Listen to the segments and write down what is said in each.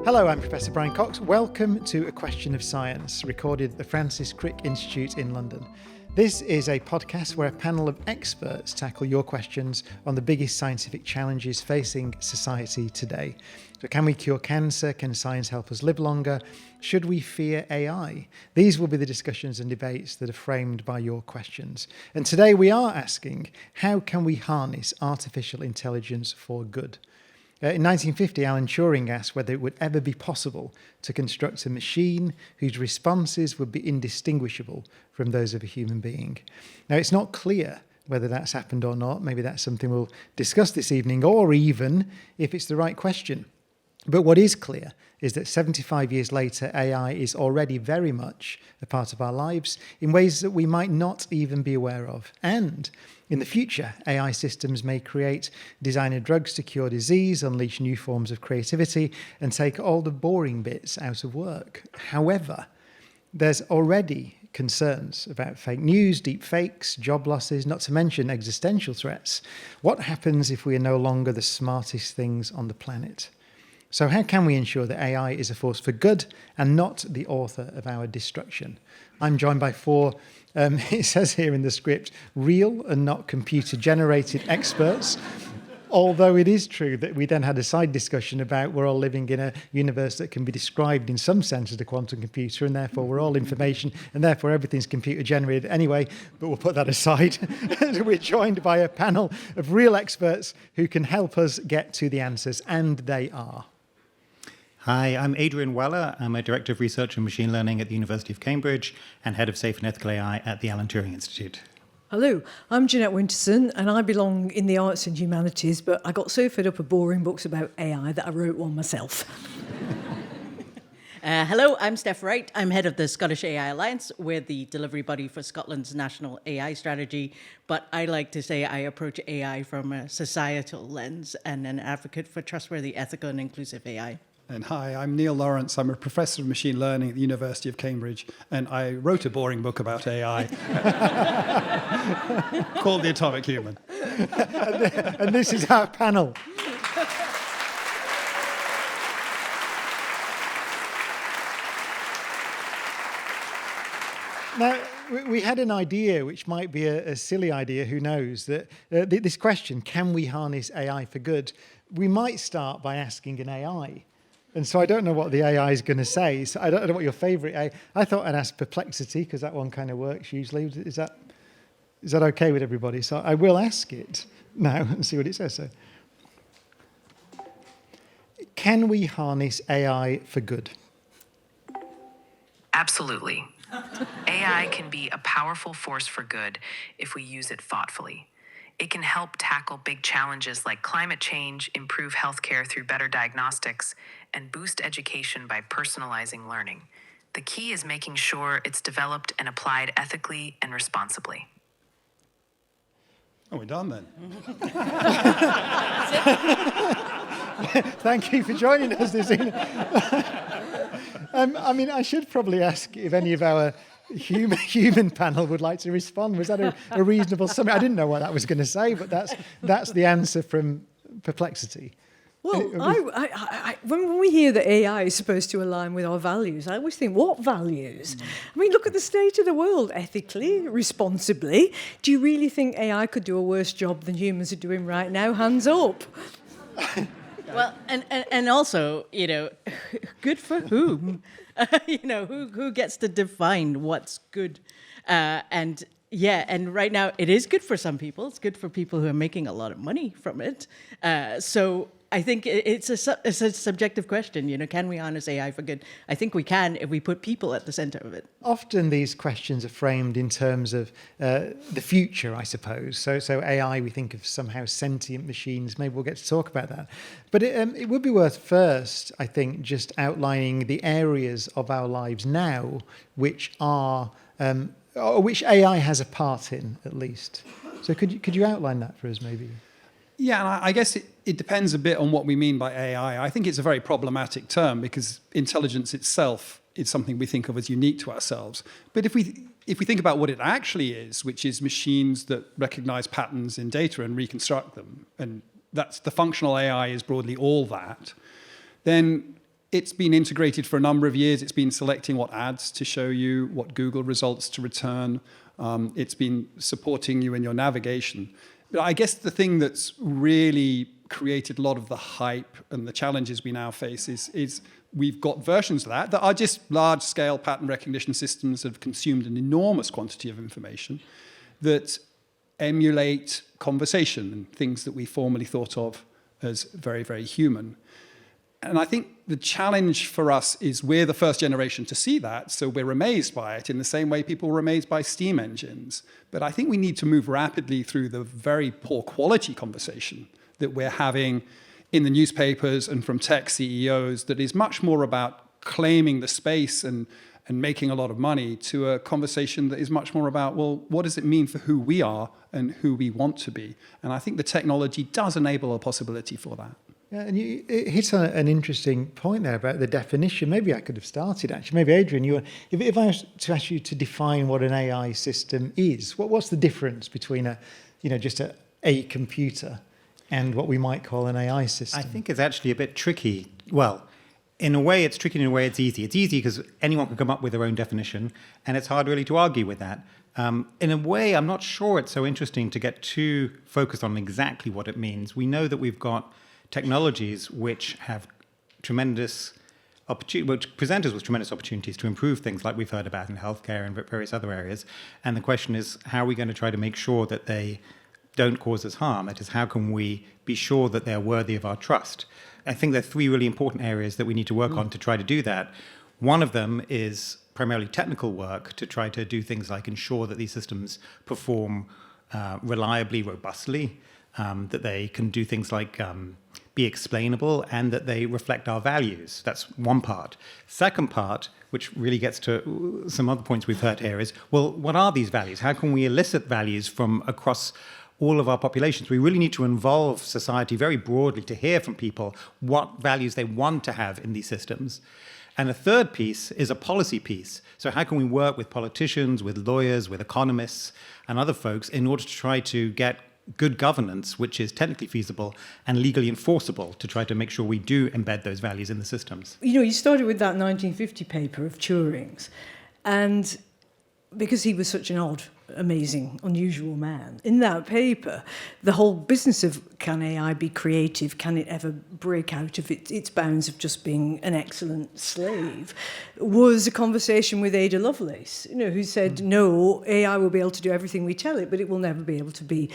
Hello, I'm Professor Brian Cox. Welcome to A Question of Science, recorded at the Francis Crick Institute in London. This is a podcast where a panel of experts tackle your questions on the biggest scientific challenges facing society today. So can we cure cancer? Can science help us live longer? Should we fear AI? These will be the discussions and debates that are framed by your questions. And today we are asking, how can we harness artificial intelligence for good? In 1950, Alan Turing asked whether it would ever be possible to construct a machine whose responses would be indistinguishable from those of a human being. Now, it's not clear whether that's happened or not. Maybe that's something we'll discuss this evening, or even if it's the right question. But what is clear is that 75 years later, AI is already very much a part of our lives in ways that we might not even be aware of. And in the future, AI systems may create designer drugs to cure disease, unleash new forms of creativity, and take all the boring bits out of work. However, there's already concerns about fake news, deep fakes, job losses, not to mention existential threats. What happens if we are no longer the smartest things on the planet? So how can we ensure that AI is a force for good and not the author of our destruction? I'm joined by four, it says here in the script, real and not computer-generated experts. Although it is true that we then had a side discussion about we're all living in a universe that can be described in some sense as a quantum computer, and therefore we're all information, and therefore everything's computer-generated anyway, but we'll put that aside. We're joined by a panel of real experts who can help us get to the answers, and they are. Hi, I'm Adrian. I'm a Director of Research and Machine Learning at the University of Cambridge and Head of Safe and Ethical AI at the Alan Turing Institute. Hello, I'm Jeanette Winterson, and I belong in the arts and humanities, but I got so fed up of boring books about AI that I wrote one myself. Hello, I'm Steph Wright. I'm head of the Scottish AI Alliance. We're the delivery body for Scotland's national AI strategy, but I like to say I approach AI from a societal lens and an advocate for trustworthy, ethical and inclusive AI. And hi, I'm Neil Lawrence. I'm a professor of machine learning at the University of Cambridge, and I wrote a boring book about AI called The Atomic Human. And this is our panel. Now, we had an idea, which might be a silly idea, who knows, that this question, can we harness AI for good? We might start by asking an AI. And so I don't know what the AI is going to say. So I don't know what your favourite AI. I thought I'd ask perplexity, because that one kind of works usually. Is that okay with everybody? So I will ask it now and see what it says. So, can we harness AI for good? Absolutely. AI can be a powerful force for good if we use it thoughtfully. It can help tackle big challenges like climate change, improve healthcare through better diagnostics, and boost education by personalizing learning. The key is making sure it's developed and applied ethically and responsibly. Oh, we're done then. Thank you for joining us this evening. I should probably ask if any of our human panel would like to respond. Was that a reasonable summary? I didn't know what that was going to say, but that's the answer from perplexity. Well, when we hear that AI is supposed to align with our values, I always think, what values? I mean, look at the state of the world, ethically, responsibly. Do you really think AI could do a worse job than humans are doing right now? Hands up. Well, and also, good for whom? Who gets to define what's good? And right now it is good for some people. It's good for people who are making a lot of money from it. So I think it's a subjective question. Can we harness AI for good? I think we can if we put people at the center of it. Often these questions are framed in terms of the future, I suppose. So AI, we think of somehow sentient machines. Maybe we'll get to talk about that. But it would be worth first, I think, just outlining the areas of our lives now which are or which AI has a part in, at least. So could you outline that for us, maybe? Yeah, and I guess it depends a bit on what we mean by AI. I think it's a very problematic term because intelligence itself is something we think of as unique to ourselves. But if we think about what it actually is, which is machines that recognize patterns in data and reconstruct them and that's the functional AI is broadly all that, then it's been integrated for a number of years. It's been selecting what ads to show you, what Google results to return. It's been supporting you in your navigation. But I guess the thing that's really created a lot of the hype and the challenges we now face is we've got versions of that are just large-scale pattern recognition systems that have consumed an enormous quantity of information that emulate conversation and things that we formerly thought of as very, very human. And I think the challenge for us is we're the first generation to see that, so we're amazed by it in the same way people were amazed by steam engines. But I think we need to move rapidly through the very poor quality conversation that we're having in the newspapers and from tech CEOs that is much more about claiming the space and making a lot of money to a conversation that is much more about, well, what does it mean for who we are and who we want to be? And I think the technology does enable a possibility for that. Yeah, and you hit on an interesting point there about the definition. Maybe I could have started, actually. Maybe, Adrian, if I was to ask you to define what an AI system is, what's the difference between just a computer and what we might call an AI system? I think it's actually a bit tricky. Well, in a way it's tricky, in a way it's easy. It's easy because anyone can come up with their own definition, and it's hard really to argue with that. In a way, I'm not sure it's so interesting to get too focused on exactly what it means. We know that we've got technologies which have which present us with tremendous opportunities to improve things like we've heard about in healthcare and various other areas. And the question is, how are we going to try to make sure that they don't cause us harm? That is, how can we be sure that they're worthy of our trust? I think there are three really important areas that we need to work on to try to do that. One of them is primarily technical work to try to do things like ensure that these systems perform reliably, robustly, that they can do things like be explainable, and that they reflect our values. That's one part. Second part, which really gets to some other points we've heard here, is, well, what are these values? How can we elicit values from across all of our populations? We really need to involve society very broadly to hear from people what values they want to have in these systems. And a third piece is a policy piece. So how can we work with politicians, with lawyers, with economists, and other folks in order to try to get good governance, which is technically feasible and legally enforceable, to try to make sure we do embed those values in the systems? You started with that 1950 paper of Turing's, and because he was such an odd, amazing, unusual man, in that paper, the whole business of can AI be creative, can it ever break out of its bounds of just being an excellent slave, was a conversation with Ada Lovelace, who said, no, AI will be able to do everything we tell it, but it will never be able to be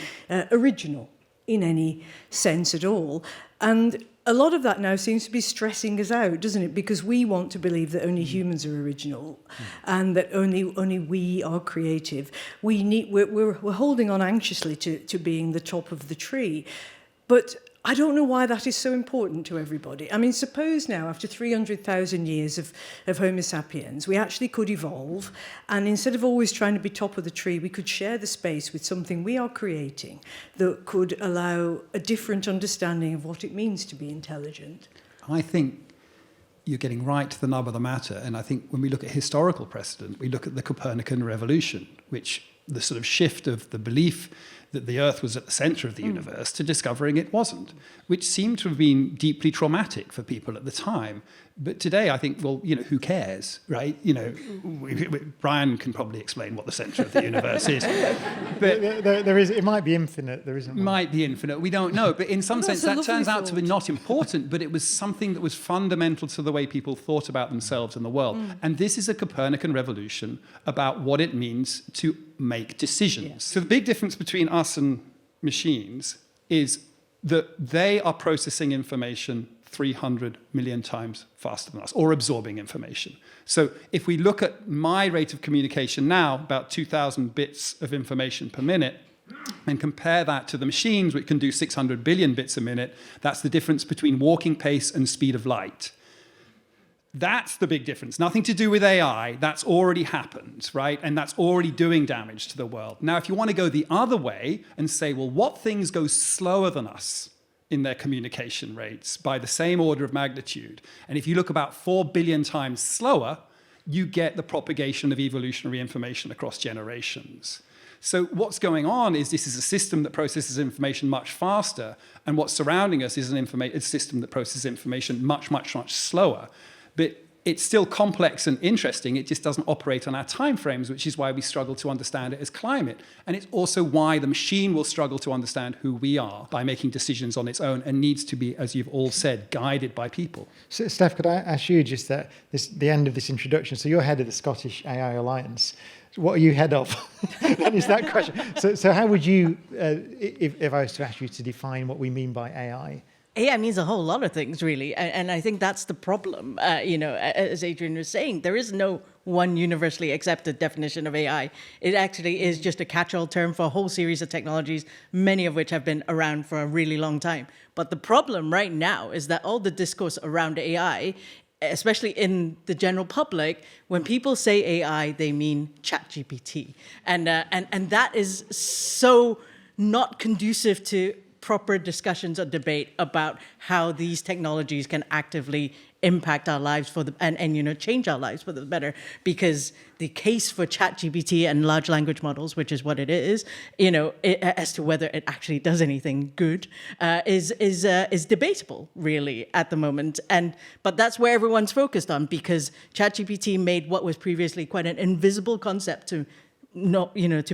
original in any sense at all. And a lot of that now seems to be stressing us out, doesn't it? Because we want to believe that only humans are original and that only we are creative. We're holding on anxiously to being the top of the tree. But I don't know why that is so important to everybody. I mean, suppose now, after 300,000 years of Homo sapiens, we actually could evolve, and instead of always trying to be top of the tree, we could share the space with something we are creating that could allow a different understanding of what it means to be intelligent. I think you're getting right to the nub of the matter. And I think when we look at historical precedent, we look at the Copernican revolution, which the sort of shift of the belief that the Earth was at the center of the universe to discovering it wasn't, which seemed to have been deeply traumatic for people at the time. But today, I think, well, who cares, right? Brian can probably explain what the center of the universe is. But there is. It might be infinite. There isn't. Might be infinite. We don't know. But in some sense, that turns out to be not important. But it was something that was fundamental to the way people thought about themselves and the world. And this is a Copernican revolution about what it means to make decisions. Yeah. So the big difference between us and machines is that they are processing information 300 million times faster than us, or absorbing information. So if we look at my rate of communication now, about 2,000 bits of information per minute, and compare that to the machines, which can do 600 billion bits a minute, that's the difference between walking pace and speed of light. That's the big difference. Nothing to do with AI. That's already happened, right? And that's already doing damage to the world. Now, if you want to go the other way and say, well, what things go slower than us in their communication rates by the same order of magnitude? And if you look about 4 billion times slower, you get the propagation of evolutionary information across generations. So what's going on is this is a system that processes information much faster, and what's surrounding us is a system that processes information much, much, much slower. But it's still complex and interesting. It just doesn't operate on our timeframes, which is why we struggle to understand it as climate. And it's also why the machine will struggle to understand who we are by making decisions on its own, and needs to be, as you've all said, guided by people. So, Steph, could I ask you just the end of this introduction? So you're head of the Scottish AI Alliance. What are you head of? That is that question. So how would you, if I was to ask you to define what we mean by AI? AI means a whole lot of things, really, and I think that's the problem. As Adrian was saying, there is no one universally accepted definition of AI. It actually is just a catch-all term for a whole series of technologies, many of which have been around for a really long time. But the problem right now is that all the discourse around AI, especially in the general public, when people say AI, they mean ChatGPT, and that is so not conducive to proper discussions or debate about how these technologies can actively impact our lives and change our lives for the better. Because the case for ChatGPT and large language models, which is what it is, as to whether it actually does anything good, is debatable, really, at the moment. But that's where everyone's focused on, because ChatGPT made what was previously quite an invisible concept to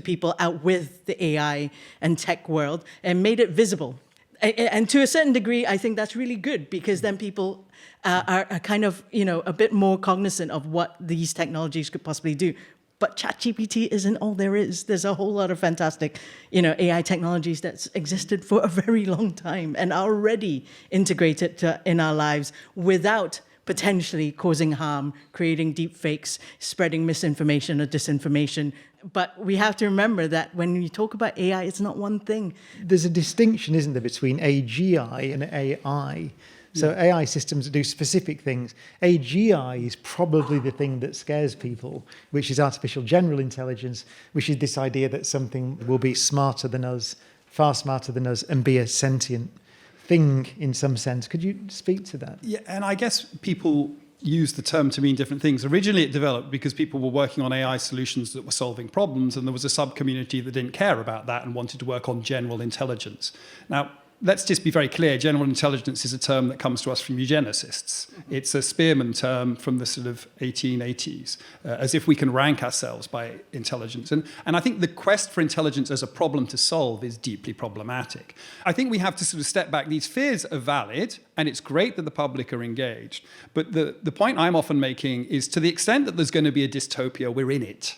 people out with the AI and tech world, and made it visible. And to a certain degree, I think that's really good, because then people are kind of, a bit more cognizant of what these technologies could possibly do. But ChatGPT isn't all there is. There's a whole lot of fantastic, AI technologies that's existed for a very long time and are already integrated in our lives without potentially causing harm, creating deep fakes, spreading misinformation or disinformation. But we have to remember that when you talk about AI, it's not one thing. There's a distinction, isn't there, between AGI and AI? So AI systems do specific things. AGI is probably the thing that scares people, which is artificial general intelligence, which is this idea that something will be smarter than us, far smarter than us, and be a sentient thing in some sense. Could you speak to that? Yeah, and I guess people use the term to mean different things. Originally, it developed because people were working on AI solutions that were solving problems, and there was a sub-community that didn't care about that and wanted to work on general intelligence. Now, let's just be very clear. General intelligence is a term that comes to us from eugenicists. It's a Spearman term from the sort of 1880s, as if we can rank ourselves by intelligence. And I think the quest for intelligence as a problem to solve is deeply problematic. I think we have to sort of step back. These fears are valid, and it's great that the public are engaged. But the point I'm often making is, to the extent that there's going to be a dystopia, we're in it.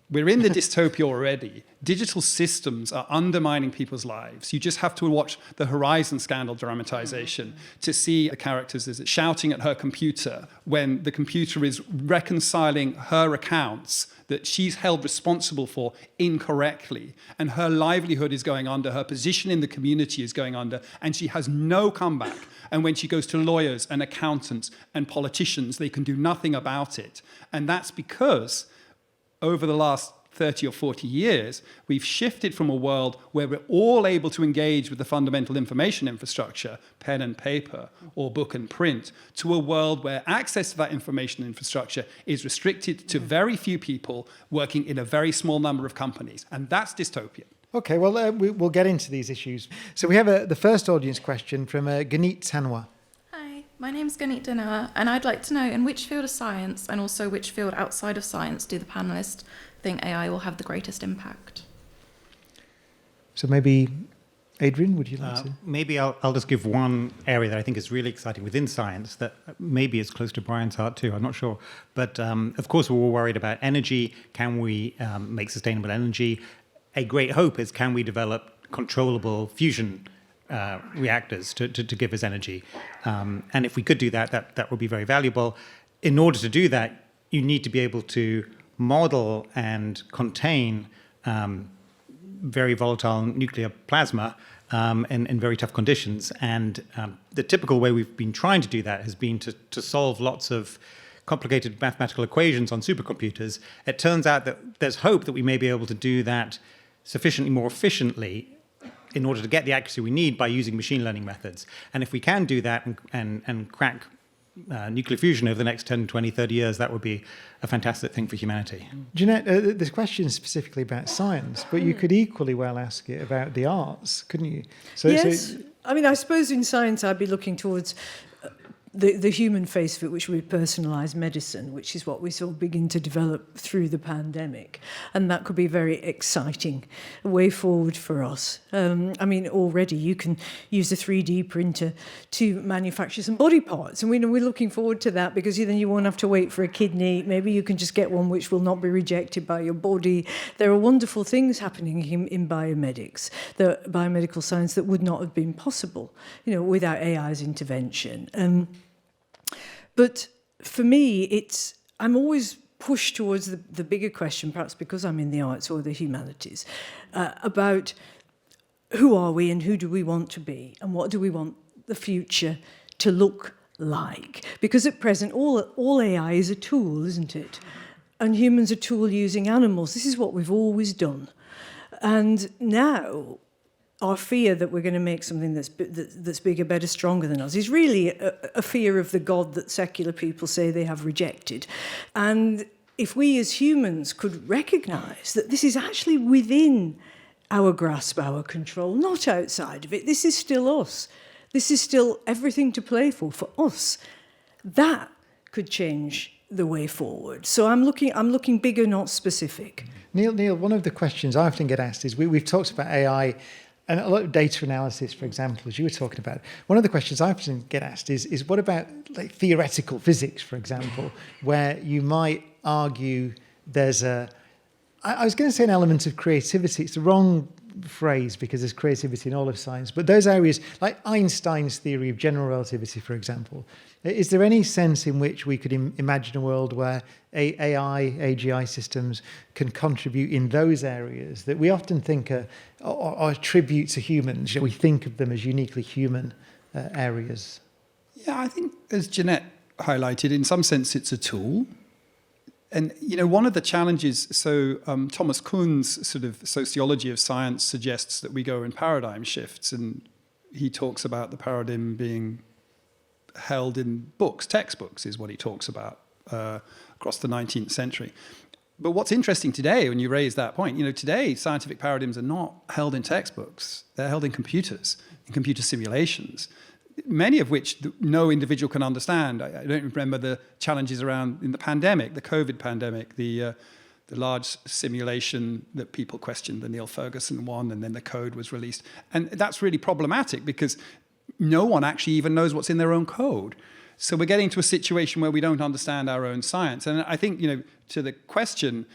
We're in the dystopia already. Digital systems are undermining people's lives. You just have to watch the Horizon scandal dramatization to see the characters shouting at her computer when the computer is reconciling her accounts that she's held responsible for incorrectly, and her livelihood is going under, her position in the community is going under, and she has no comeback. And when she goes to lawyers and accountants and politicians, they can do nothing about it. And that's because over the last 30 or 40 years, we've shifted from a world where we're all able to engage with the fundamental information infrastructure, pen and paper, or book and print, to a world where access to that information infrastructure is restricted to very few people working in a very small number of companies. And that's dystopian. Okay, well, we'll get into these issues. So we have the first audience question from Jeanette Tanwa. Hi, my name's Jeanette Tanwa, and I'd like to know, in which field of science, and also which field outside of science, do the panellists think AI will have the greatest impact? So maybe, Adrian, would you like to? Maybe I'll just give one area that I think is really exciting within science that maybe is close to Brian's heart too, I'm not sure. But of course, we're all worried about energy. Can we make sustainable energy? A great hope is, can we develop controllable fusion reactors to give us energy? And if we could do that, that would be very valuable. In order to do that, you need to be able to model and contain very volatile nuclear plasma in very tough conditions. And the typical way we've been trying to do that has been to solve lots of complicated mathematical equations on supercomputers. It turns out that there's hope that we may be able to do that sufficiently more efficiently in order to get the accuracy we need by using machine learning methods. And if we can do that and crack nuclear fusion over the next 10, 20, 30 years, that would be a fantastic thing for humanity. Jeanette, this question is specifically about science, but you could equally well ask it about the arts, couldn't you? Yes. I mean, I suppose in science I'd be looking towards the human face of it, which would be personalised medicine, which is what we saw begin to develop through the pandemic. And that could be a very exciting way forward for us. I mean, already you can use a 3D printer to manufacture some body parts. And we're looking forward to that, because then you won't have to wait for a kidney. Maybe you can just get one which will not be rejected by your body. There are wonderful things happening in biomedics, the biomedical science, that would not have been possible, without AI's intervention. But for me, I'm always pushed towards the bigger question, perhaps because I'm in the arts or the humanities, about who are we and who do we want to be and what do we want the future to look like? Because at present, all AI is a tool, isn't it? And humans are a tool using animals. This is what we've always done. And now our fear that we're going to make something that's bigger, better, stronger than us is really a fear of the God that secular people say they have rejected. And if we as humans could recognise that this is actually within our grasp, our control, not outside of it, this is still us. This is still everything to play for us. That could change the way forward. So I'm looking bigger, not specific. Neil, one of the questions I often get asked is, we've talked about AI and a lot of data analysis, for example, as you were talking about. One of the questions I often get asked is what about like theoretical physics, for example, where you might argue there's I was going to say an element of creativity. It's the wrong phrase, because there's creativity in all of science. But those areas, like Einstein's theory of general relativity, for example, is there any sense in which we could imagine a world where AI, AGI systems can contribute in those areas that we often think are a tribute to humans? We think of them as uniquely human areas. Yeah, I think, as Jeanette highlighted, in some sense it's a tool. And, one of the challenges, Thomas Kuhn's sort of sociology of science suggests that we go in paradigm shifts, and he talks about the paradigm being held in books, textbooks is what he talks about across the 19th century. But what's interesting today, when you raise that point, today scientific paradigms are not held in textbooks. They're held in computers, in computer simulations, many of which no individual can understand. I don't remember the challenges around in the pandemic, the COVID pandemic, the large simulation that people questioned, the Neil Ferguson one, and then the code was released. And that's really problematic because no one actually even knows what's in their own code. So we're getting to a situation where we don't understand our own science. And I think, to the question,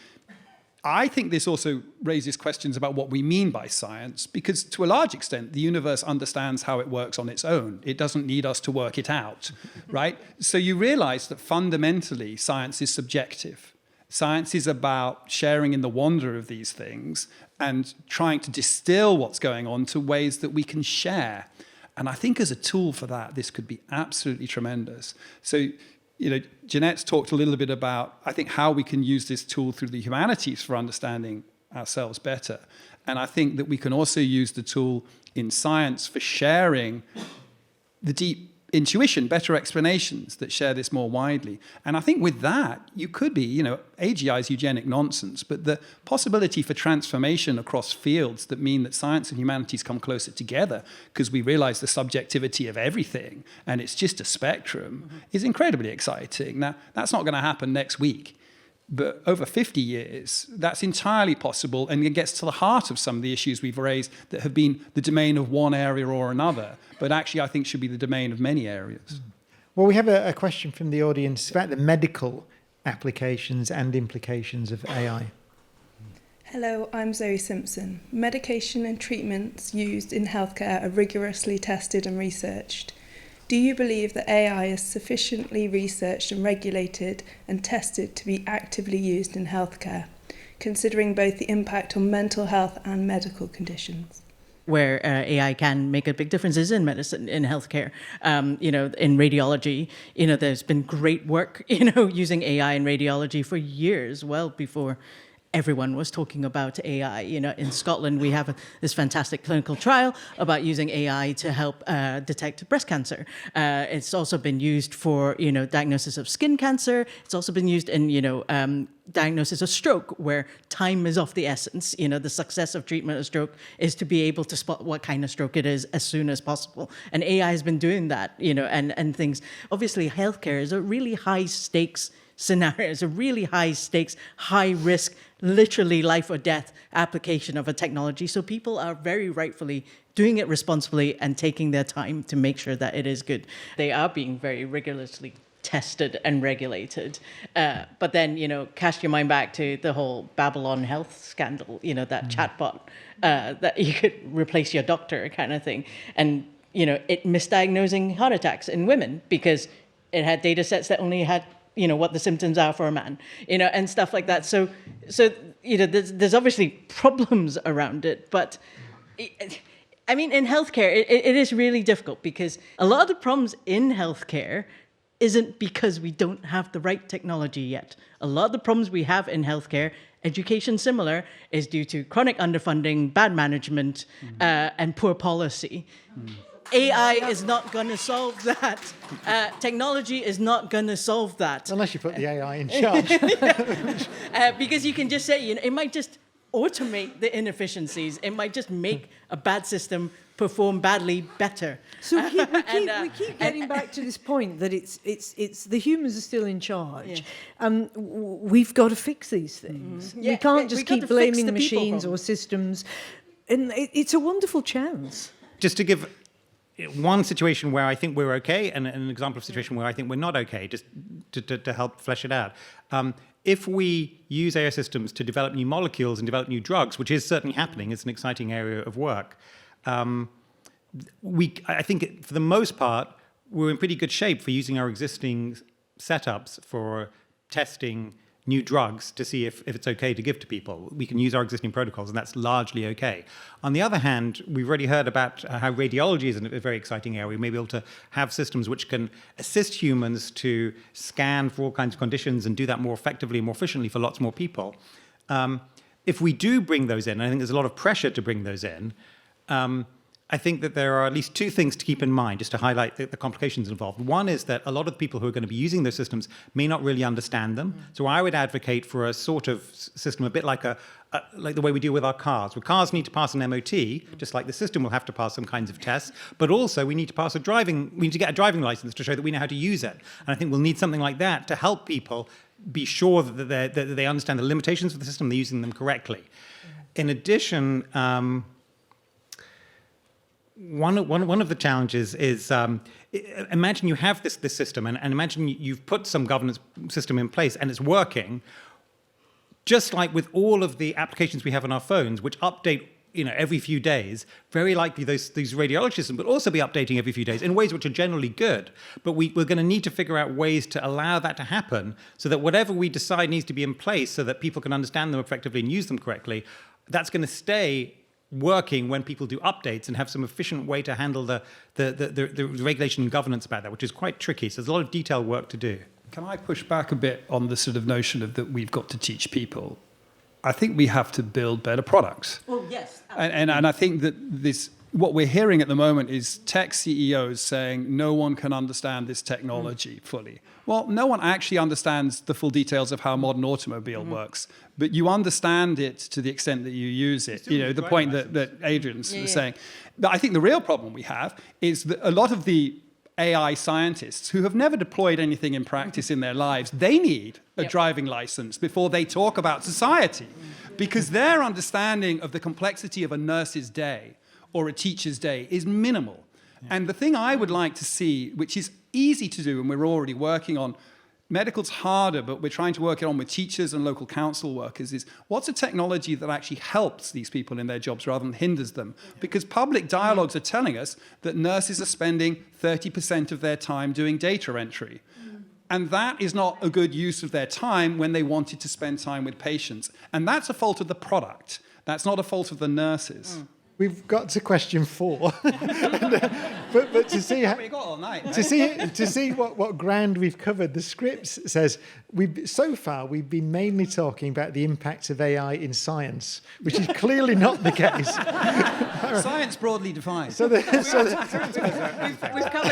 I think this also raises questions about what we mean by science, because to a large extent, the universe understands how it works on its own. It doesn't need us to work it out, right? So you realize that fundamentally, science is subjective. Science is about sharing in the wonder of these things and trying to distill what's going on to ways that we can share. And I think as a tool for that, this could be absolutely tremendous. So, Jeanette's talked a little bit about, I think, how we can use this tool through the humanities for understanding ourselves better. And I think that we can also use the tool in science for sharing the deep intuition, better explanations that share this more widely. And I think with that, you could be, AGI is eugenic nonsense, but the possibility for transformation across fields that mean that science and humanities come closer together because we realize the subjectivity of everything and it's just a spectrum is incredibly exciting. Now, that's not going to happen next week. But over 50 years, that's entirely possible, and it gets to the heart of some of the issues we've raised that have been the domain of one area or another, but actually I think should be the domain of many areas. Well, we have a question from the audience about the medical applications and implications of AI. Hello, I'm Zoe Simpson. Medication and treatments used in healthcare are rigorously tested and researched. Do you believe that AI is sufficiently researched and regulated and tested to be actively used in healthcare, considering both the impact on mental health and medical conditions? Where AI can make a big difference is in medicine, in healthcare. In radiology, there's been great work, using AI in radiology for years, well before everyone was talking about AI. In Scotland, we have this fantastic clinical trial about using AI to help detect breast cancer. It's also been used for, diagnosis of skin cancer. It's also been used in, diagnosis of stroke, where time is of the essence. The success of treatment of stroke is to be able to spot what kind of stroke it is as soon as possible. And AI has been doing that, and things. Obviously, healthcare is a really high stakes scenario. It's a really high stakes, high risk, literally life or death application of a technology. So people are very rightfully doing it responsibly and taking their time to make sure that it is good. They are being very rigorously tested and regulated. But then, cast your mind back to the whole Babylon Health scandal, that chatbot that you could replace your doctor kind of thing. And, it misdiagnosing heart attacks in women because it had data sets that only had, what the symptoms are for a man, and stuff like that. So there's obviously problems around it, but in healthcare, it is really difficult because a lot of the problems in healthcare isn't because we don't have the right technology yet. A lot of the problems we have in healthcare, education similar, is due to chronic underfunding, bad management, and poor policy. AI is not going to solve that. Technology is not going to solve that. Unless you put the AI in charge. Because you can just say, it might just automate the inefficiencies. It might just make a bad system perform badly better. So we keep getting back to this point that it's the humans are still in charge. Yeah. We've got to fix these things. We can't just keep blaming machines or systems. And it's a wonderful chance. Just to give one situation where I think we're okay and an example of a situation where I think we're not okay, just to help flesh it out. If we use AI systems to develop new molecules and develop new drugs, which is certainly happening, it's an exciting area of work, I think for the most part, we're in pretty good shape for using our existing setups for testing new drugs to see if it's okay to give to people. We can use our existing protocols, and that's largely okay. On the other hand, we've already heard about how radiology is a very exciting area. We may be able to have systems which can assist humans to scan for all kinds of conditions and do that more effectively and more efficiently for lots more people. If we do bring those in, and I think there's a lot of pressure to bring those in, I think that there are at least two things to keep in mind, just to highlight the complications involved. One is that a lot of the people who are going to be using those systems may not really understand them. So I would advocate for a sort of system, a bit like like the way we deal with our cars. Where cars need to pass an MOT, just like the system will have to pass some kinds of tests. But also we need to get a driving license to show that we know how to use it. And I think we'll need something like that to help people be sure that they understand the limitations of the system, they're using them correctly. In addition, one of the challenges is imagine you have this system and imagine you've put some governance system in place and it's working, just like with all of the applications we have on our phones, which update every few days. Very likely these radiology systems will also be updating every few days in ways which are generally good. But we're going to need to figure out ways to allow that to happen so that whatever we decide needs to be in place so that people can understand them effectively and use them correctly, that's going to stay working when people do updates and have some efficient way to handle the regulation and governance about that, which is quite tricky. So there's a lot of detailed work to do. Can I push back a bit on the sort of notion of that we've got to teach people? I think we have to build better products. Well, yes. And I think that what we're hearing at the moment is tech CEOs saying no one can understand this technology fully. Well, no one actually understands the full details of how a modern automobile works, but you understand it to the extent that you use it. The point that Adrian's was saying. But I think the real problem we have is that a lot of the AI scientists who have never deployed anything in practice in their lives, they need a driving license before they talk about society, because their understanding of the complexity of a nurse's day or a teacher's day is minimal. And the thing I would like to see, which is easy to do and we're already working on, medical's harder, but we're trying to work it on with teachers and local council workers, is what's a technology that actually helps these people in their jobs rather than hinders them? Because public dialogues are telling us that nurses are spending 30% of their time doing data entry. And that is not a good use of their time when they wanted to spend time with patients. And that's a fault of the product. That's not a fault of the nurses. We've got to question 4. but but to see We got all night. to see what ground we've covered. The script says so far we've been mainly talking about the impact of AI in science, which is clearly not the case. Science broadly defined. We've covered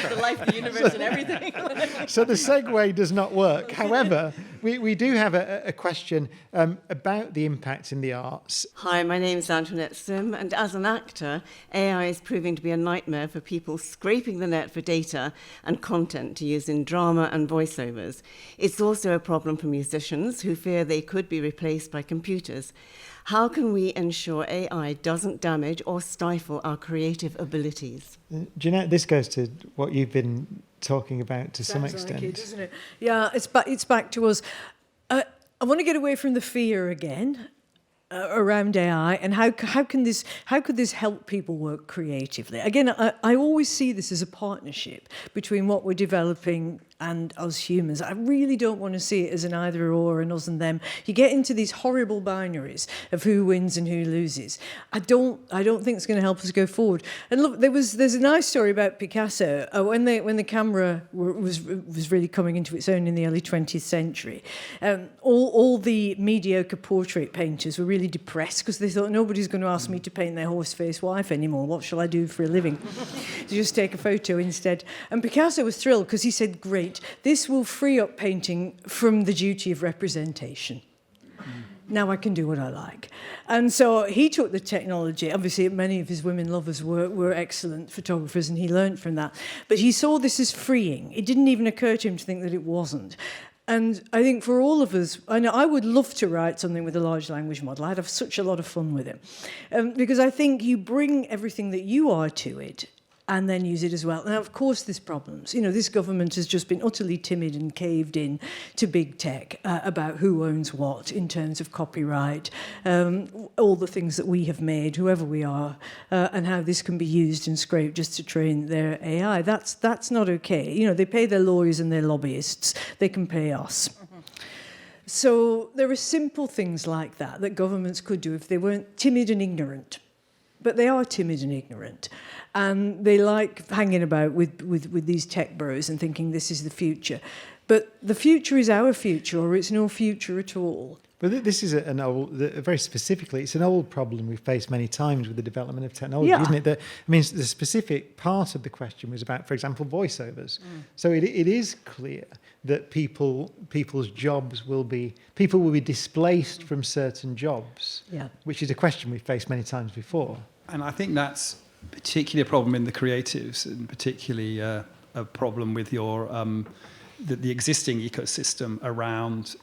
the life, the universe, and everything. So the segue does not work. However, we do have a question about the impact in the arts. Hi, my name is Antoinette Sim, and as an actor, AI is proving to be a nightmare for people scraping the net for data and content to use in drama and voiceovers. It's also a problem for musicians who fear they could be replaced by computers. How can we ensure AI doesn't damage or stifle our creative abilities? Jeanette, this goes to what you've been talking about to some extent. Like it, doesn't it? Yeah, it's back to us. I want to get away from the fear again around AI, and how could this help people work creatively? Again, I always see this as a partnership between what we're developing and us humans. I really don't want to see it as an either or, an us and them. You get into these horrible binaries of who wins and who loses. I don't think it's going to help us go forward. And look, there's a nice story about Picasso when the camera was really coming into its own in the early 20th century. All the mediocre portrait painters were really depressed because they thought nobody's going to ask me to paint their horse-faced wife anymore. What shall I do for a living? Just take a photo instead. And Picasso was thrilled because he said, "Great. This will free up painting from the duty of representation. Now I can do what I like." And so he took the technology. Obviously, many of his women lovers were excellent photographers, and he learned from that. But he saw this as freeing. It didn't even occur to him to think that it wasn't. And I think for all of us, I know I would love to write something with a large language model. I'd have such a lot of fun with it. Because I think you bring everything that you are to it and then use it as well. Now, of course, there's problems. You know, this government has just been utterly timid and caved in to big tech about who owns what in terms of copyright, all the things that we have made, whoever we are, and how this can be used and scraped just to train their AI. That's not okay. You know, they pay their lawyers and their lobbyists. They can pay us. So there are simple things like that governments could do if they weren't timid and ignorant. But they are timid and ignorant, and they like hanging about with these tech bros and thinking this is the future. But the future is our future, or it's no future at all. But this is very specifically, it's an old problem we've faced many times with the development of technology, isn't it? The specific part of the question was about, for example, voiceovers. So it is clear that people's jobs will be displaced from certain jobs, which is a question we've faced many times before. And I think that's particularly a problem in the creatives, and particularly a problem with your the existing ecosystem around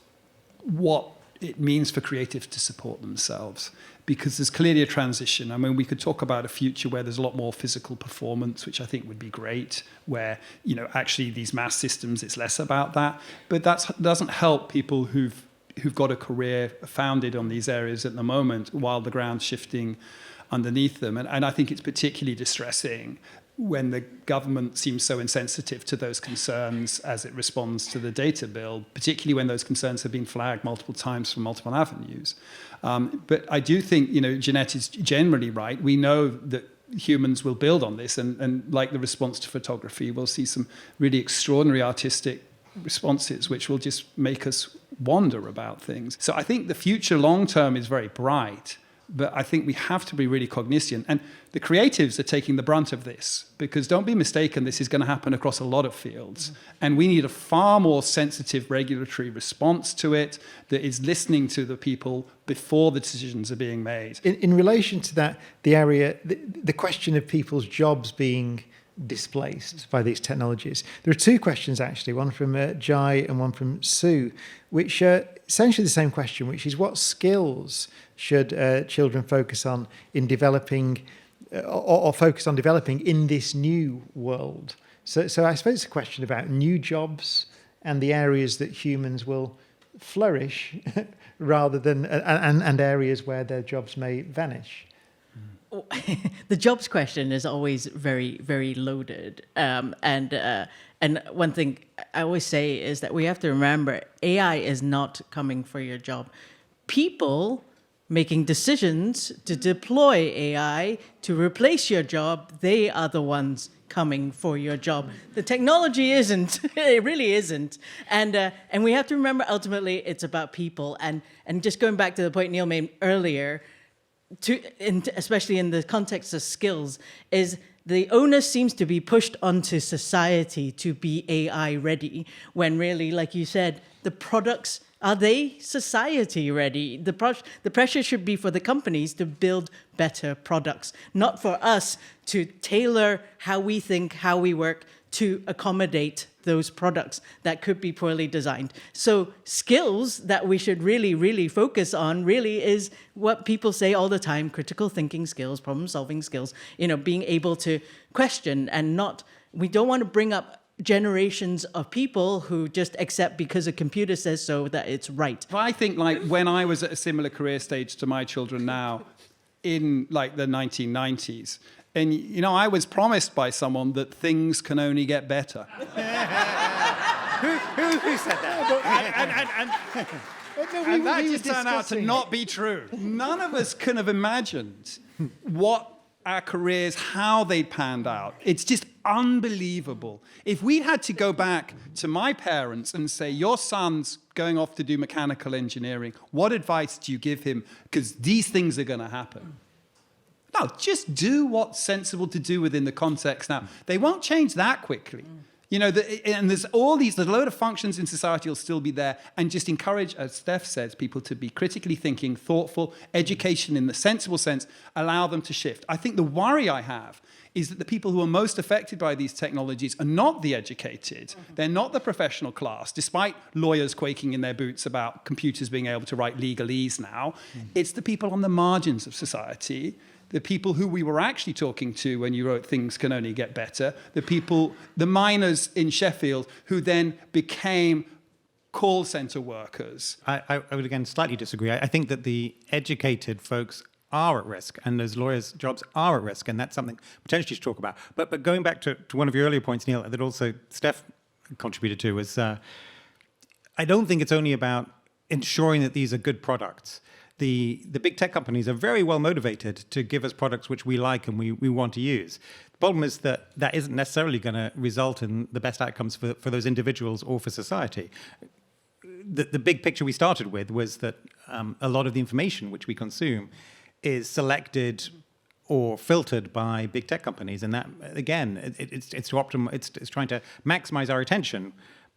what it means for creatives to support themselves, because there's clearly a transition. I mean, we could talk about a future where there's a lot more physical performance, which I think would be great, where, you know, actually these mass systems, it's less about that. But that doesn't help people who've got a career founded on these areas at the moment while the ground's shifting underneath them. And I think it's particularly distressing when the government seems so insensitive to those concerns as it responds to the data bill, particularly when those concerns have been flagged multiple times from multiple avenues. But I do think, you know, Jeanette is generally right. We know that humans will build on this, and like the response to photography, we'll see some really extraordinary artistic responses which will just make us wonder about things. So I think the future long term is very bright. But I think we have to be really cognizant. And the creatives are taking the brunt of this, because don't be mistaken, this is going to happen across a lot of fields. And we need a far more sensitive regulatory response to it that is listening to the people before the decisions are being made. In relation to that, the question of people's jobs being displaced by these technologies. There are two questions, actually, one from Jai and one from Sue, which are essentially the same question, which is what skills should children focus on in developing or focus on developing in this new world? So I suppose it's a question about new jobs and the areas that humans will flourish rather than and areas where their jobs may vanish. The jobs question is always very, very loaded. And one thing I always say is that we have to remember AI is not coming for your job. People making decisions to deploy AI to replace your job, they are the ones coming for your job. The technology isn't. It really isn't. And we have to remember, ultimately, it's about people. And just going back to the point Neil made earlier, especially in the context of skills, is the onus seems to be pushed onto society to be AI ready, when really, like you said, the products, are they society ready? The pressure should be for the companies to build better products, not for us to tailor how we think, how we work to accommodate those products that could be poorly designed. So skills that we should really, really focus on really is what people say all the time: critical thinking skills, problem solving skills, being able to question and not, we don't want to bring up generations of people who just accept because a computer says so that it's right. I think like when I was at a similar career stage to my children now in like the 1990s, and I was promised by someone that things can only get better. Who said that? And that just turned out to not be true. None of us could have imagined what our careers, how they panned out. It's just unbelievable. If we had to go back to my parents and say, your son's going off to do mechanical engineering, what advice do you give him? Because these things are going to happen. No, just do what's sensible to do within the context now. They won't change that quickly. And there's a load of functions in society will still be there, and just encourage, as Steph says, people to be critically thinking, thoughtful, education in the sensible sense, allow them to shift. I think the worry I have is that the people who are most affected by these technologies are not the educated. They're not the professional class, despite lawyers quaking in their boots about computers being able to write legalese now. It's the people on the margins of society, the people who we were actually talking to when you wrote Things Can Only Get Better, the miners in Sheffield who then became call center workers. I would again slightly disagree. I think that the educated folks are at risk, and those lawyers' jobs are at risk, and that's something potentially to talk about. But going back to one of your earlier points, Neil, that also Steph contributed to, was I don't think it's only about ensuring that these are good products. The big tech companies are very well motivated to give us products which we like and we want to use. The problem is that isn't necessarily going to result in the best outcomes for those individuals or for society. The big picture we started with was that a lot of the information which we consume is selected or filtered by big tech companies, and that again, it's trying to maximize our attention.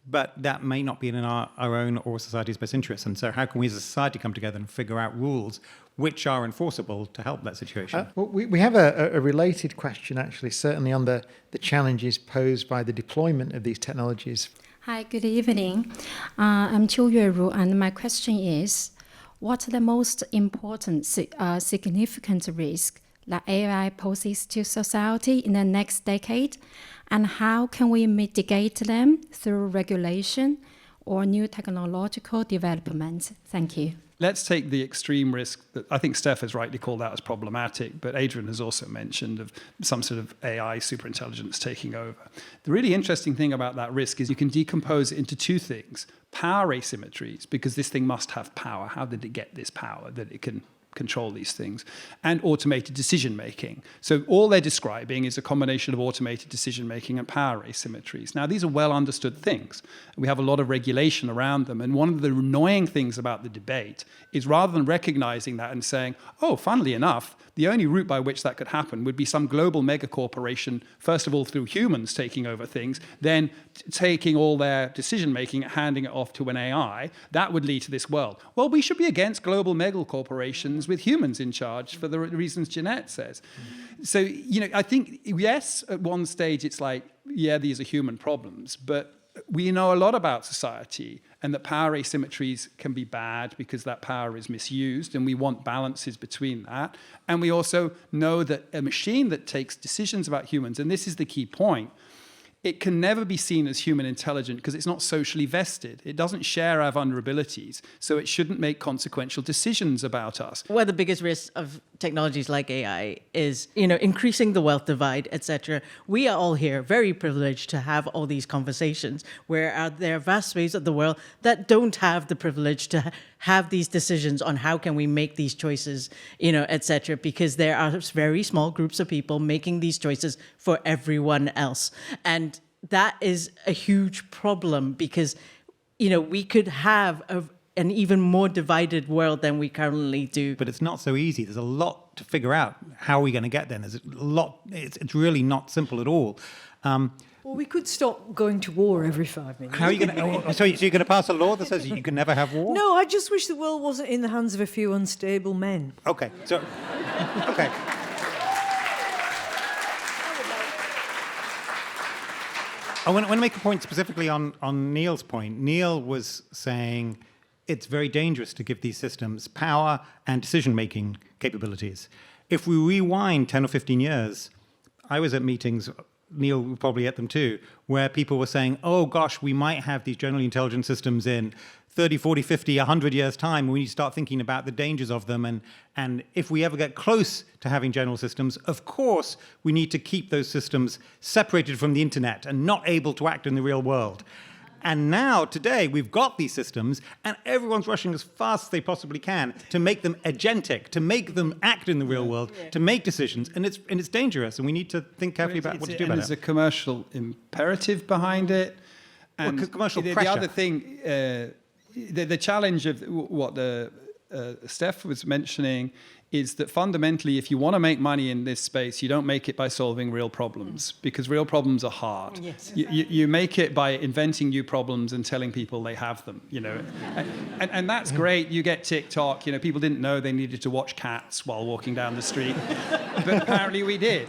But that may not be in our own or society's best interest. And so how can we as a society come together and figure out rules which are enforceable to help that situation? Well, we have a related question, actually, certainly on the challenges posed by the deployment of these technologies. Hi, good evening. I'm Qiu Yueru, and my question is, what are the most important significant risks that AI poses to society in the next decade? And how can we mitigate them through regulation or new technological development? Thank you. Let's take the extreme risk that I think Steph has rightly called out as problematic, but Adrian has also mentioned of some sort of AI superintelligence taking over. The really interesting thing about that risk is you can decompose it into two things: power asymmetries, because this thing must have power. How did it get this power that it can control these things? And automated decision making. So all they're describing is a combination of automated decision making and power asymmetries. Now, these are well understood things. We have a lot of regulation around them. And one of the annoying things about the debate is, rather than recognizing that and saying, oh, funnily enough, the only route by which that could happen would be some global megacorporation, first of all through humans taking over things, then taking all their decision making and handing it off to an AI. That would lead to this world. Well, we should be against global megacorporations with humans in charge for the reasons Jeanette says. So, I think, yes, at one stage it's like, yeah, these are human problems, but we know a lot about society, and that power asymmetries can be bad because that power is misused, and we want balances between that. And we also know that a machine that takes decisions about humans, and this is the key point, it can never be seen as human intelligent because it's not socially vested. It doesn't share our vulnerabilities, so it shouldn't make consequential decisions about us. One of the biggest risks of technologies like AI is, increasing the wealth divide, etc. We are all here very privileged to have all these conversations, where there are vast swathes of the world that don't have the privilege to have these decisions on how can we make these choices, et cetera, because there are very small groups of people making these choices for everyone else. And that is a huge problem because, we could have an even more divided world than we currently do. But it's not so easy. There's a lot to figure out. How are we going to get there? There's a lot. It's really not simple at all. Well, we could stop going to war every 5 minutes. How are you going to? So you're going to pass a law that says you can never have war? No, I just wish the world wasn't in the hands of a few unstable men. Okay. So, okay. I want to make a point specifically on Neil's point. Neil was saying it's very dangerous to give these systems power and decision-making capabilities. If we rewind 10 or 15 years, I was at meetings, Neil was probably at them too, where people were saying, oh gosh, we might have these generally intelligent systems in 30, 40, 50, 100 years' time. We need to start thinking about the dangers of them. And if we ever get close to having general systems, of course, we need to keep those systems separated from the internet and not able to act in the real world. And now, today, we've got these systems, and everyone's rushing as fast as they possibly can to make them agentic, to make them act in the real world, to make decisions. And it's dangerous, and we need to think carefully about what to do about it. There's a commercial imperative behind it. And commercial the pressure. other thing, the challenge of what Steph was mentioning is that fundamentally, if you want to make money in this space, you don't make it by solving real problems, because real problems are hard. Yes. You make it by inventing new problems and telling people they have them, and that's great. You get TikTok, people didn't know they needed to watch cats while walking down the street, but apparently we did.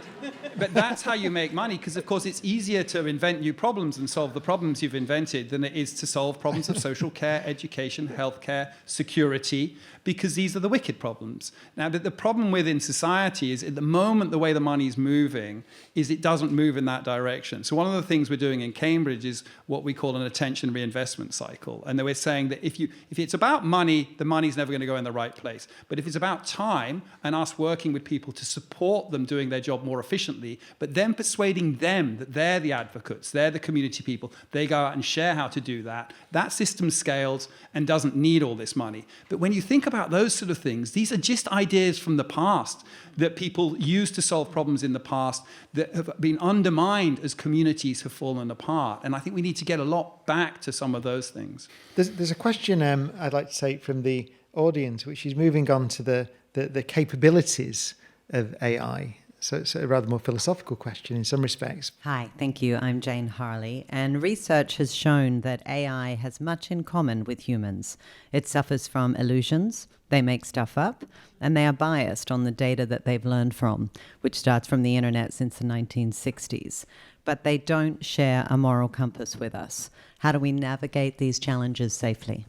But that's how you make money, because of course it's easier to invent new problems and solve the problems you've invented than it is to solve problems of social care, education, healthcare, security, because these are the wicked problems. Now, the problem within society is at the moment the way the money's moving is it doesn't move in that direction. So one of the things we're doing in Cambridge is what we call an attention reinvestment cycle. And we're saying that if it's about money, the money's never going to go in the right place. But if it's about time and us working with people to support them doing their job more efficiently, but then persuading them that they're the advocates, they're the community people, they go out and share how to do that, that system scales and doesn't need all this money. But when you think about those sort of things, these are just ideas from the past that people used to solve problems in the past that have been undermined as communities have fallen apart. And I think we need to get a lot back to some of those things. There's a question I'd like to take from the audience, which is moving on to the capabilities of AI. So it's a rather more philosophical question in some respects. Hi, thank you. I'm Jane Harley, and research has shown that AI has much in common with humans. It suffers from illusions, they make stuff up, and they are biased on the data that they've learned from, which starts from the internet since the 1960s. But they don't share a moral compass with us. How do we navigate these challenges safely?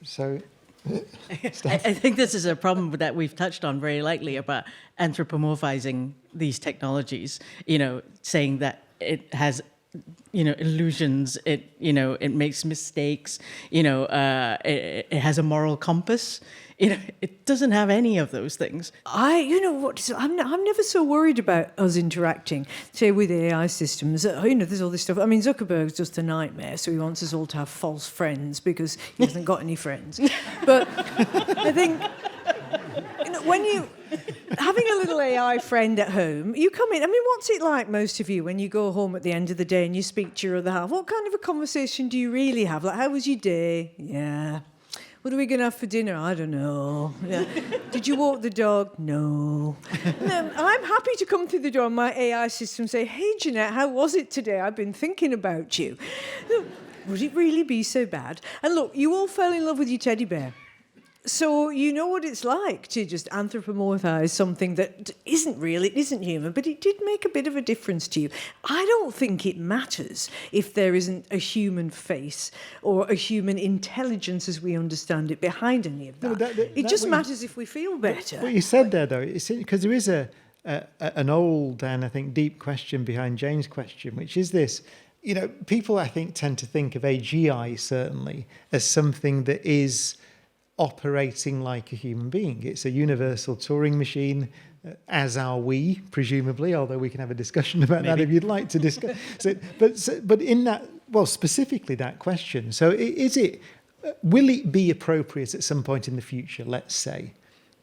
So... I think this is a problem that we've touched on very lightly about anthropomorphizing these technologies, saying that it has, illusions, it makes mistakes, it has a moral compass. It doesn't have any of those things. I'm never so worried about us interacting, say, with AI systems. There's all this stuff. I mean, Zuckerberg's just a nightmare, so he wants us all to have false friends because he hasn't got any friends. But I think, when you... having a little AI friend at home, you come in. I mean, what's it like, most of you, when you go home at the end of the day and you speak to your other half? What kind of a conversation do you really have? Like, how was your day? Yeah. What are we going to have for dinner? I don't know. Yeah. Did you walk the dog? No. I'm happy to come through the door and my AI system say, hey, Jeanette, how was it today? I've been thinking about you. Would it really be so bad? And look, you all fell in love with your teddy bear. So you know what it's like to just anthropomorphize something that isn't real, it isn't human, but it did make a bit of a difference to you. I don't think it matters if there isn't a human face or a human intelligence as we understand it behind any of that. No, it just matters if we feel better. What you said there, though, is because there is an old and I think deep question behind Jane's question, which is this. People, I think, tend to think of AGI, certainly, as something that is operating like a human being. It's a universal Turing machine, as are we, presumably, although we can have a discussion about that if you'd like to discuss. But in that, well, specifically that question, so is it will it be appropriate at some point in the future, let's say,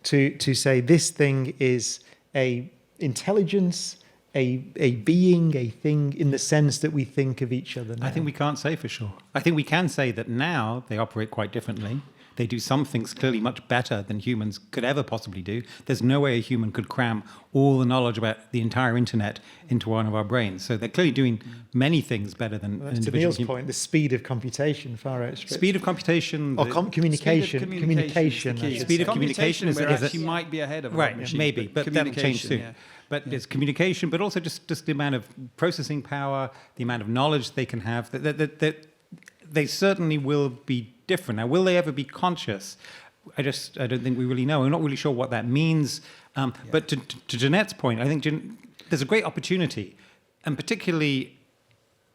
to say this thing is a intelligence, a being, a thing in the sense that we think of each other now? I think we can't say for sure. I think we can say that now they operate quite differently. They do some things clearly much better than humans could ever possibly do. There's no way a human could cram all the knowledge about the entire internet into one of our brains. So they're clearly doing many things better than Well, to Neil's point, the speed of computation far outstrips. Speed of computation. Or communication. Communication is actually might be ahead of right, machine, maybe, but that'll change soon. Yeah. But there's communication, but also just the amount of processing power, the amount of knowledge they can have. That they certainly will be different. Now, will they ever be conscious? I don't think we really know. I'm not really sure what that means. But to Jeanette's point, I think there's a great opportunity, and particularly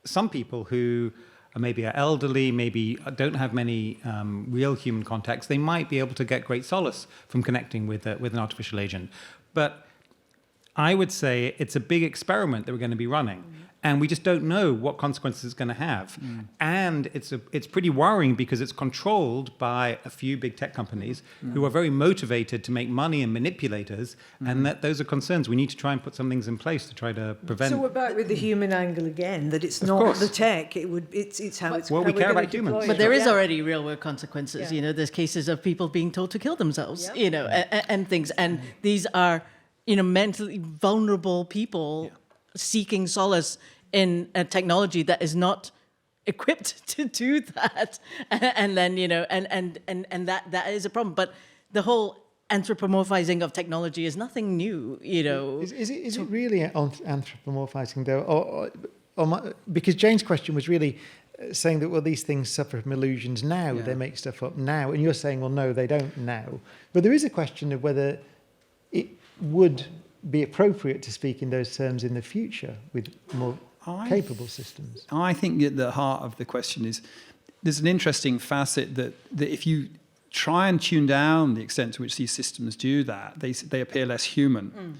some people who maybe are elderly, maybe don't have many real human contacts, they might be able to get great solace from connecting with an artificial agent. But I would say it's a big experiment that we're going to be running. And we just don't know what consequences it's going to have. And it's pretty worrying because it's controlled by a few big tech companies who are very motivated to make money and manipulate us, and that those are concerns. We need to try and put some things in place to try to prevent. So we're back with the human angle again, that it's not the tech, it's how it's... Well, we care about humans. But there is already real world consequences. You know, there's cases of people being told to kill themselves, you know, and things. And these are, you know, mentally vulnerable people seeking solace in a technology that is not equipped to do that, and then, you know, and that is a problem. But the whole anthropomorphizing of technology is nothing new, you know. Is it really anthropomorphizing though, because Jane's question was really saying that, well, these things suffer from illusions now, they make stuff up now, and you're saying, well, no, they don't now. But there is a question of whether it would be appropriate to speak in those terms in the future with more capable systems. I think at the heart of the question is there's an interesting facet that if you try and tune down the extent to which these systems do that, they appear less human.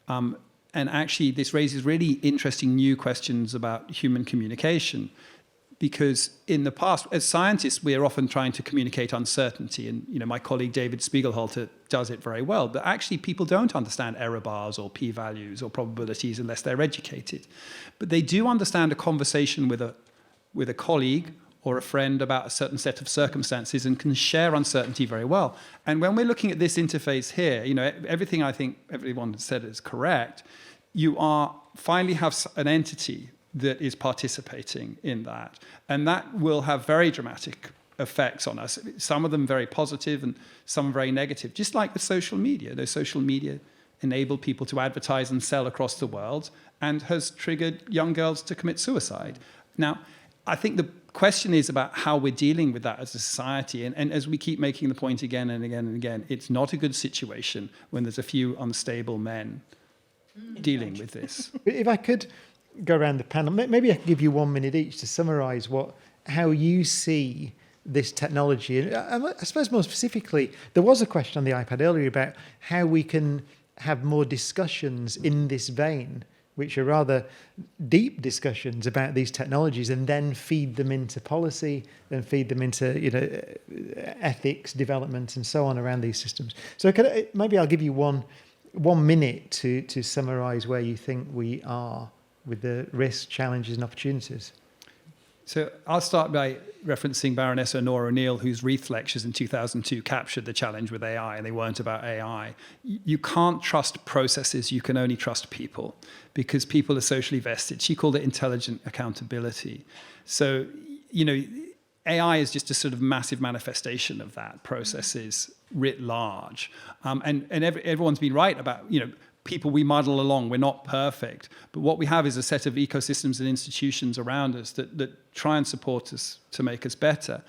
And actually, this raises really interesting new questions about human communication. Because in the past, as scientists, we are often trying to communicate uncertainty. And you know, my colleague David Spiegelhalter does it very well. But actually, people don't understand error bars or p-values or probabilities unless they're educated. But they do understand a conversation with a colleague or a friend about a certain set of circumstances and can share uncertainty very well. And when we're looking at this interface here, you know, everything I think everyone said is correct. You finally have an entity that is participating in that. And that will have very dramatic effects on us. Some of them very positive and some very negative, just like with social media. Those social media enable people to advertise and sell across the world and has triggered young girls to commit suicide. Now, I think the question is about how we're dealing with that as a society. And as we keep making the point again and again and again, it's not a good situation when there's a few unstable men dealing with this. If I could go around the panel, maybe I can give you 1 minute each to summarise how you see this technology. And I suppose more specifically, there was a question on the iPad earlier about how we can have more discussions in this vein, which are rather deep discussions about these technologies, and then feed them into policy and feed them into, you know, ethics, development, and so on around these systems. So maybe I'll give you one minute to summarise where you think we are with the risks, challenges, and opportunities. So I'll start by referencing Baroness Honora O'Neill, whose Wreath lectures in 2002 captured the challenge with AI, and they weren't about AI. You can't trust processes, you can only trust people, because people are socially vested. She called it intelligent accountability. So, you know, AI is just a sort of massive manifestation of that, processes writ large. And everyone's been right about, you know, people we muddle along, we're not perfect. But what we have is a set of ecosystems and institutions around us that try and support us to make us better.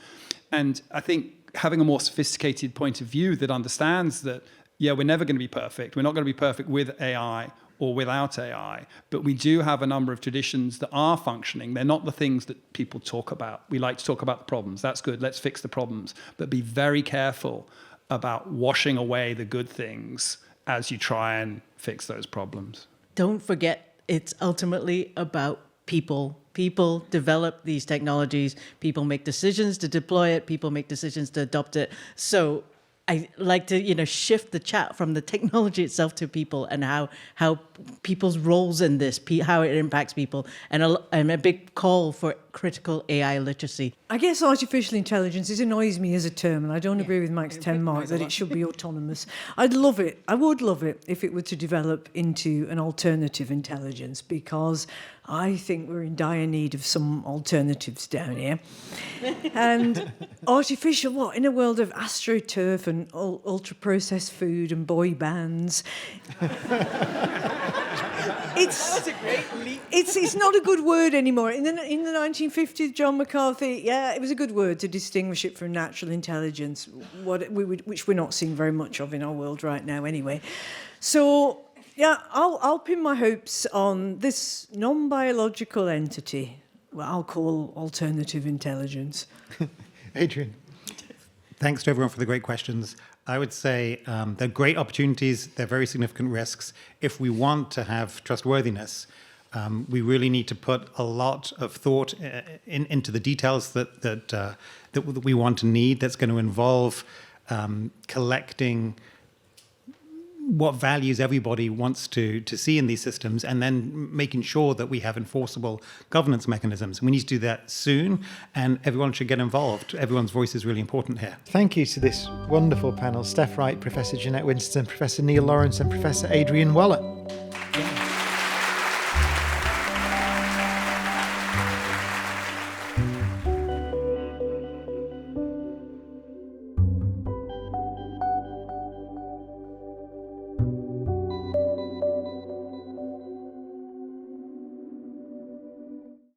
And I think having a more sophisticated point of view that understands that, yeah, we're never going to be perfect. We're not going to be perfect with AI or without AI, but we do have a number of traditions that are functioning. They're not the things that people talk about. We like to talk about the problems. That's good. Let's fix the problems. But be very careful about washing away the good things as you try and fix those problems. Don't forget, it's ultimately about people People develop these technologies, people make decisions to deploy it, people make decisions to adopt it. So I like to, shift the chat from the technology itself to people and how people's roles in this, how it impacts people, and a big call for critical AI literacy. I guess artificial intelligence, it annoys me as a term, and I don't agree with Max Tenmark that it should be autonomous. I would love it if it were to develop into an alternative intelligence, because I think we're in dire need of some alternatives down here. And artificial, what? In a world of astroturf and ultra-processed food and boy bands. It's not a good word anymore. In the 1950s, John McCarthy, it was a good word to distinguish it from natural intelligence, which we're not seeing very much of in our world right now anyway. So, I'll pin my hopes on this non-biological entity, what I'll call alternative intelligence. Adrian. Thanks to everyone for the great questions. I would say they're great opportunities. They're very significant risks. If we want to have trustworthiness, we really need to put a lot of thought into the details that we want to need. That's going to involve collecting what values everybody wants to see in these systems, and then making sure that we have enforceable governance mechanisms. We need to do that soon, and everyone should get involved. Everyone's voice is really important here. Thank you to this wonderful panel: Steph Wright, Professor Jeanette Winterson, Professor Neil Lawrence, and Professor Adrian Waller.